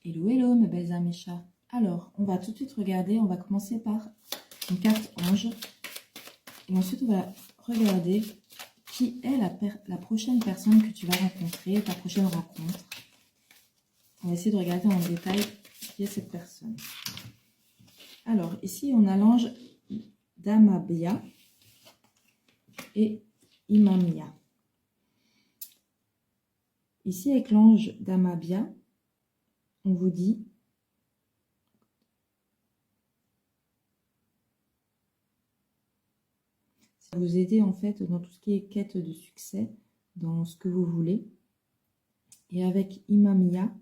Hello, hello mes belles amies chats. Alors, on va tout de suite regarder, on va commencer par une carte ange. Et ensuite, on va regarder qui est la prochaine personne que tu vas rencontrer, ta prochaine rencontre. On va essayer de regarder en détail qui est cette personne. Alors, ici, on a l'ange Damabia et Imamia. Ici, avec l'ange Damabia, on vous dit ça va vous aider en fait dans tout ce qui est quête de succès, dans ce que vous voulez. Et avec Imamia,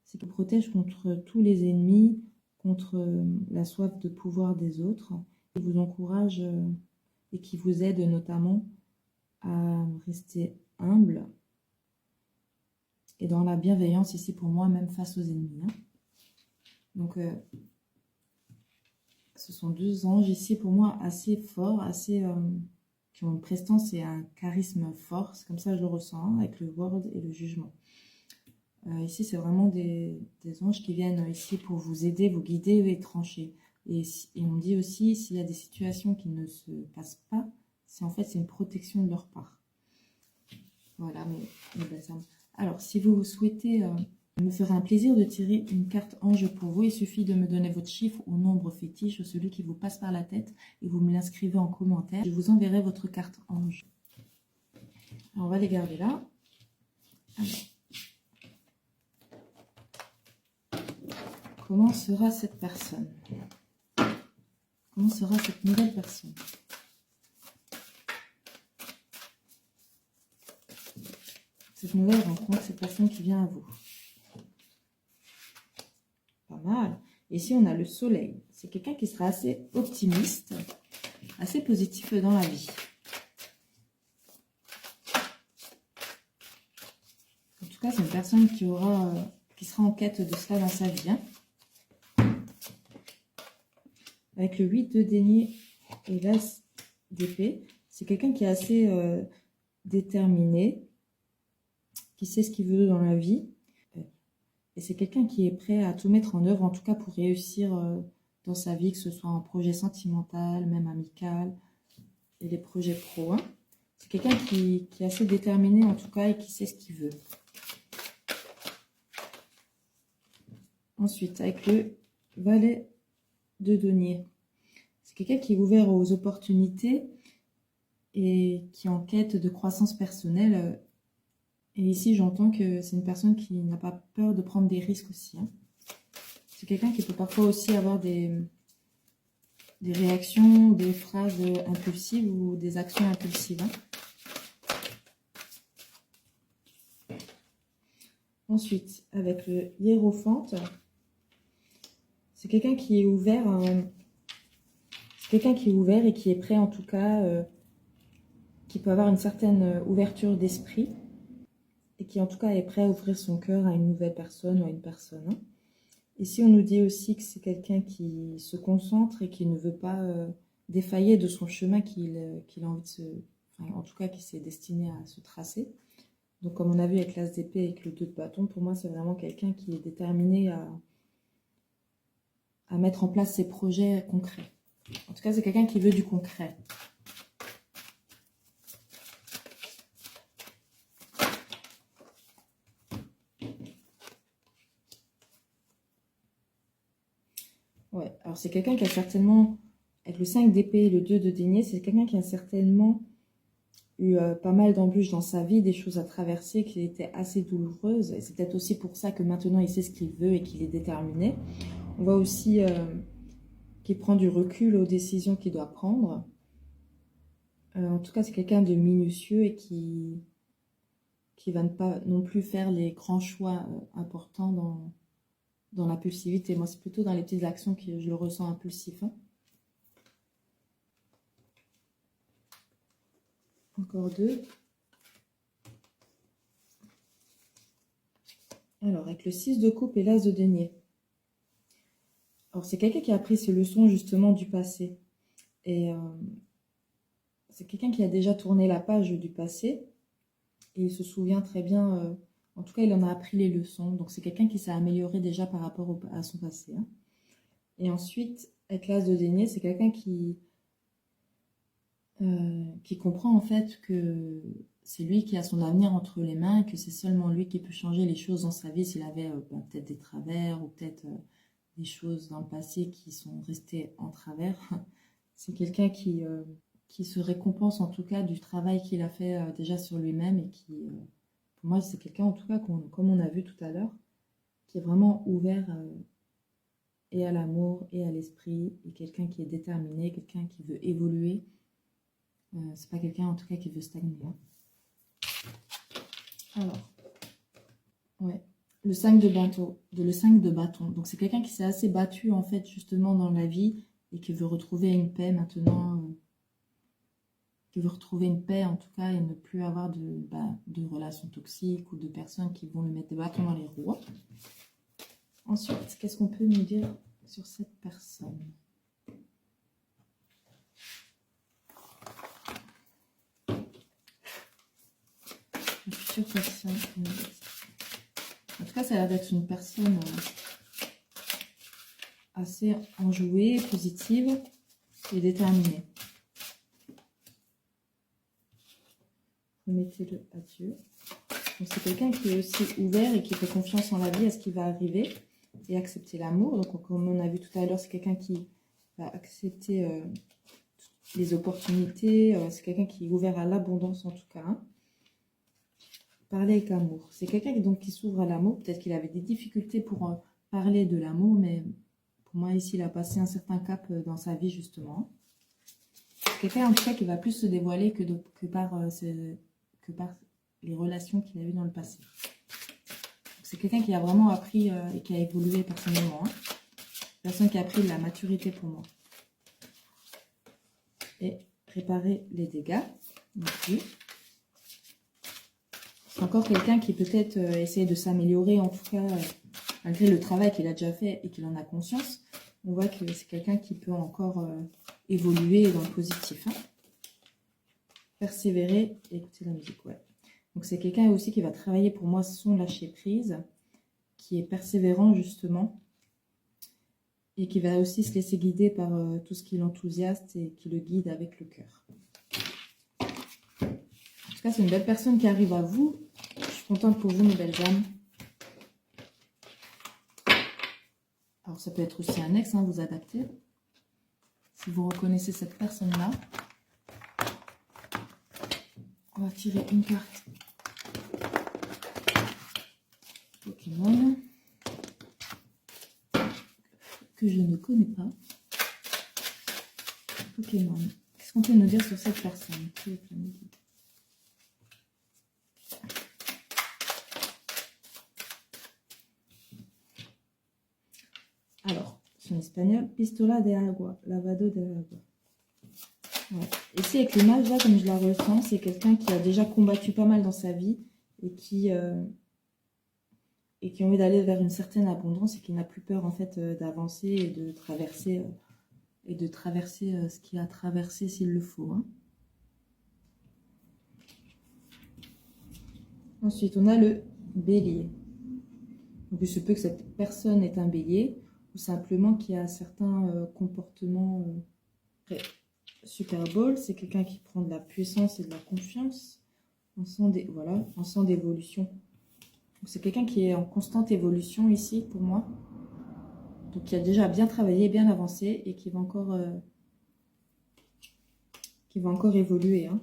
c'est qu'il protège contre tous les ennemis, contre la soif de pouvoir des autres, qui vous encourage et qui vous aide notamment à rester humble et dans la bienveillance ici pour moi, même face aux ennemis. Donc, ce sont deux anges ici pour moi assez forts, assez qui ont une prestance et un charisme fort. C'est comme ça que je le ressens, avec le Word et le jugement. Ici, c'est vraiment des anges qui viennent ici pour vous aider, vous guider et trancher. Et on dit aussi, s'il y a des situations qui ne se passent pas, c'est en fait c'est une protection de leur part. Voilà, mes belles âmes. Alors, si vous souhaitez, me ferait un plaisir de tirer une carte ange pour vous. Il suffit de me donner votre chiffre ou nombre fétiche, celui qui vous passe par la tête, et vous me l'inscrivez en commentaire. Je vous enverrai votre carte ange. Alors, on va les garder là. Alors, comment sera cette personne? Comment sera cette nouvelle personne? Cette nouvelle rencontre, cette personne qui vient à vous. Pas mal. Ici, on a le soleil. C'est quelqu'un qui sera assez optimiste, assez positif dans la vie. En tout cas, c'est une personne qui sera en quête de cela dans sa vie. Avec le 8 de denier et l'as d'épée, c'est quelqu'un qui est assez déterminé, qui sait ce qu'il veut dans la vie. Et c'est quelqu'un qui est prêt à tout mettre en œuvre, en tout cas pour réussir dans sa vie, que ce soit un projet sentimental, même amical, et les projets pro. C'est quelqu'un qui est assez déterminé en tout cas et qui sait ce qu'il veut. Ensuite, avec le valet de denier, c'est quelqu'un qui est ouvert aux opportunités et qui est en quête de croissance personnelle. Et ici, j'entends que c'est une personne qui n'a pas peur de prendre des risques aussi. C'est quelqu'un qui peut parfois aussi avoir des réactions, des phrases impulsives ou des actions impulsives. Ensuite, avec le hiérophante, c'est quelqu'un qui est ouvert. C'est quelqu'un qui est ouvert et qui est prêt, en tout cas, qui peut avoir une certaine ouverture d'esprit. Et qui en tout cas est prêt à ouvrir son cœur à une nouvelle personne ou à une personne. Ici, on nous dit aussi que c'est quelqu'un qui se concentre et qui ne veut pas défailler de son chemin qu'il a envie de se... Enfin, en tout cas, qui s'est destiné à se tracer. Donc, comme on a vu avec l'as d'épée et avec le 2 de bâton, pour moi, c'est vraiment quelqu'un qui est déterminé à mettre en place ses projets concrets. En tout cas, c'est quelqu'un qui veut du concret. Ouais, alors c'est quelqu'un qui a certainement, avec le 5 d'épée et le 2 de denier, c'est quelqu'un qui a certainement eu pas mal d'embûches dans sa vie, des choses à traverser qui étaient assez douloureuses. Et c'est peut-être aussi pour ça que maintenant il sait ce qu'il veut et qu'il est déterminé. On voit aussi qu'il prend du recul aux décisions qu'il doit prendre. En tout cas, c'est quelqu'un de minutieux et qui va ne pas non plus faire les grands choix importants dans l'impulsivité. Moi, c'est plutôt dans les petites actions que je le ressens impulsif. Encore deux. Alors, avec le 6 de coupe et l'as de denier. Alors, c'est quelqu'un qui a appris ses leçons justement du passé. Et c'est quelqu'un qui a déjà tourné la page du passé. Et il se souvient très bien En tout cas, il en a appris les leçons. Donc, c'est quelqu'un qui s'est amélioré déjà par rapport à son passé. Hein. Et ensuite, avec l'as de denier, c'est quelqu'un qui comprend en fait que c'est lui qui a son avenir entre les mains et que c'est seulement lui qui peut changer les choses dans sa vie s'il avait peut-être des travers ou peut-être des choses dans le passé qui sont restées en travers. C'est quelqu'un qui se récompense en tout cas du travail qu'il a fait déjà sur lui-même et qui, pour moi, c'est quelqu'un en tout cas, comme on a vu tout à l'heure, qui est vraiment ouvert et à l'amour et à l'esprit et quelqu'un qui est déterminé, quelqu'un qui veut évoluer. C'est pas quelqu'un en tout cas qui veut stagner. Hein. Alors, ouais. Le 5 de bâton. Le 5 de bâton. Donc c'est quelqu'un qui s'est assez battu en fait justement dans la vie et qui veut retrouver une paix maintenant. Qui veut retrouver une paix en tout cas et ne plus avoir de relations toxiques ou de personnes qui vont lui mettre des bâtons dans les roues. Ensuite, qu'est-ce qu'on peut nous dire sur cette personne ? La future personne. En tout cas, ça a l'air d'être une personne assez enjouée, positive et déterminée. Remettez-le à Dieu. Donc c'est quelqu'un qui est aussi ouvert et qui fait confiance en la vie, à ce qui va arriver et accepter l'amour. Donc comme on a vu tout à l'heure, c'est quelqu'un qui va accepter les opportunités. C'est quelqu'un qui est ouvert à l'abondance en tout cas. Hein. Parler avec amour. C'est quelqu'un qui s'ouvre à l'amour. Peut-être qu'il avait des difficultés pour parler de l'amour, mais pour moi ici, il a passé un certain cap dans sa vie justement. C'est quelqu'un en tout cas qui va plus se dévoiler que par les relations qu'il a eues dans le passé. C'est quelqu'un qui a vraiment appris et qui a évolué personnellement. Hein. Une personne qui a pris de la maturité pour moi. Et réparer les dégâts. Non plus. C'est encore quelqu'un qui peut-être essaie de s'améliorer, en tout cas, malgré le travail qu'il a déjà fait et qu'il en a conscience. On voit que c'est quelqu'un qui peut encore évoluer dans le positif. Hein. Persévérer et écouter la musique, ouais. Donc c'est quelqu'un aussi qui va travailler pour moi son lâcher prise, qui est persévérant justement, et qui va aussi se laisser guider par tout ce qui l'enthousiaste et qui le guide avec le cœur. En tout cas, c'est une belle personne qui arrive à vous. Je suis contente pour vous, mes belles âmes. Alors ça peut être aussi un ex, hein, vous adaptez. Si vous reconnaissez cette personne-là, on va tirer une carte Pokémon que je ne connais pas. Pokémon. Qu'est-ce qu'on peut nous dire sur cette personne? Alors, en espagnol, pistola de agua, lavado de agua. Ouais. Ici, avec l'image, là, comme je la ressens, c'est quelqu'un qui a déjà combattu pas mal dans sa vie et qui a envie d'aller vers une certaine abondance et qui n'a plus peur, en fait, d'avancer et de traverser, ce qu'il a traversé s'il le faut. Hein. Ensuite, on a le bélier. Donc, il se peut que cette personne est un bélier ou simplement qu'il y a certains comportements Super Bowl. C'est quelqu'un qui prend de la puissance et de la confiance. On sent d'évolution. C'est quelqu'un qui est en constante évolution ici pour moi. Donc qui a déjà bien travaillé, bien avancé et qui va encore évoluer. Hein.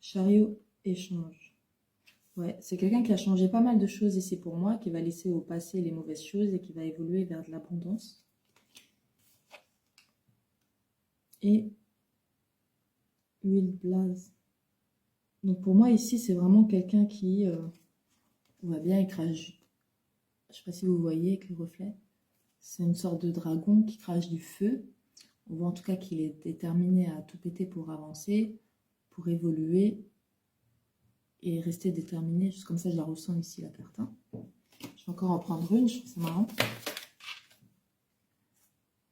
Chariot échange. Ouais, c'est quelqu'un qui a changé pas mal de choses ici pour moi, qui va laisser au passé les mauvaises choses et qui va évoluer vers de l'abondance. Et huile blaze. Donc pour moi ici, c'est vraiment quelqu'un qui... on voit bien, il crache. Je ne sais pas si vous voyez avec le reflet. C'est une sorte de dragon qui crache du feu. On voit en tout cas qu'il est déterminé à tout péter pour avancer, pour évoluer et rester déterminé. Juste comme ça, je la ressens ici, la carte. Hein. Je vais encore en prendre une, je trouve ça marrant.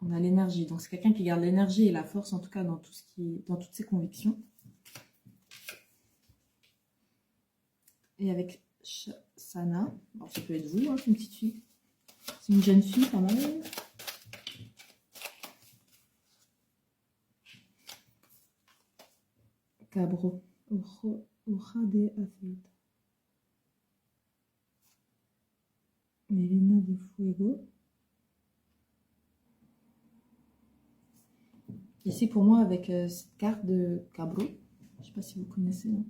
On a l'énergie. Donc c'est quelqu'un qui garde l'énergie et la force, en tout cas dans toutes ses convictions. Et avec Sana. Alors, ça peut être vous, hein, c'est une petite fille. C'est une jeune fille, quand même. Cabro. Hoja de Afeita. Melena de Fuego. Ici, pour moi, avec cette carte de Cabro. Je ne sais pas si vous connaissez. Hein.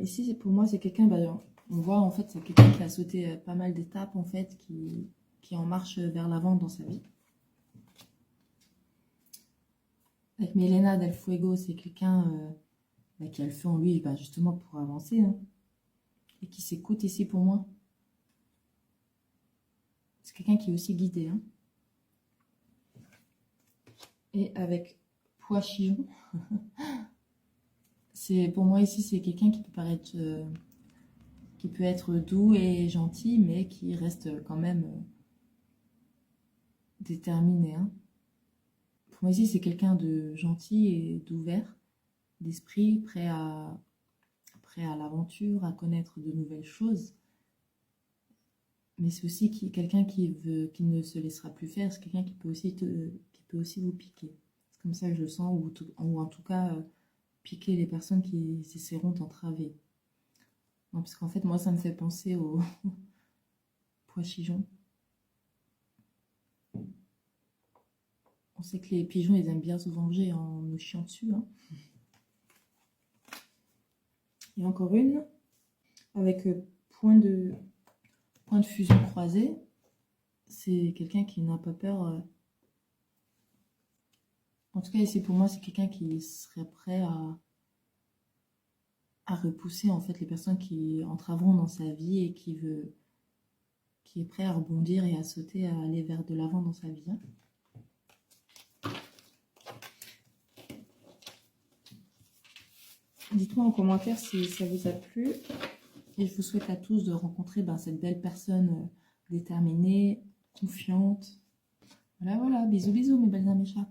Ici, pour moi, c'est quelqu'un... Bah, on voit, en fait, c'est quelqu'un qui a sauté pas mal d'étapes, en fait, qui est en marche vers l'avant dans sa vie. Avec Melena del Fuego, c'est quelqu'un qui a le feu en lui, bah, justement, pour avancer. Hein, et qui s'écoute ici, pour moi. C'est quelqu'un qui est aussi guidé. Hein. Et avec Pois-Chiron, pour moi ici, c'est quelqu'un qui peut paraître, qui peut être doux et gentil, mais qui reste quand même déterminé. Hein. Pour moi ici, c'est quelqu'un de gentil et d'ouvert, d'esprit, prêt à l'aventure, à connaître de nouvelles choses. Mais c'est aussi quelqu'un qui ne se laissera plus faire. C'est quelqu'un qui peut aussi vous piquer. C'est comme ça que je le sens, ou en tout cas piquer les personnes qui essaieront d'entraver. Non, parce qu'en fait, moi, ça me fait penser au Pois-Chiron. On sait que les pigeons, ils aiment bien se venger en nous chiant dessus. Hein. Et encore une, avec point de fusion croisé. C'est quelqu'un qui n'a pas peur. En tout cas, ici, pour moi, c'est quelqu'un qui serait prêt à repousser, en fait, les personnes qui entraveront dans sa vie et qui est prêt à rebondir et à sauter, à aller vers de l'avant dans sa vie. Hein. Dites-moi en commentaire si ça vous a plu. Et je vous souhaite à tous de rencontrer cette belle personne déterminée, confiante. Voilà, bisous, bisous mes belles améchas.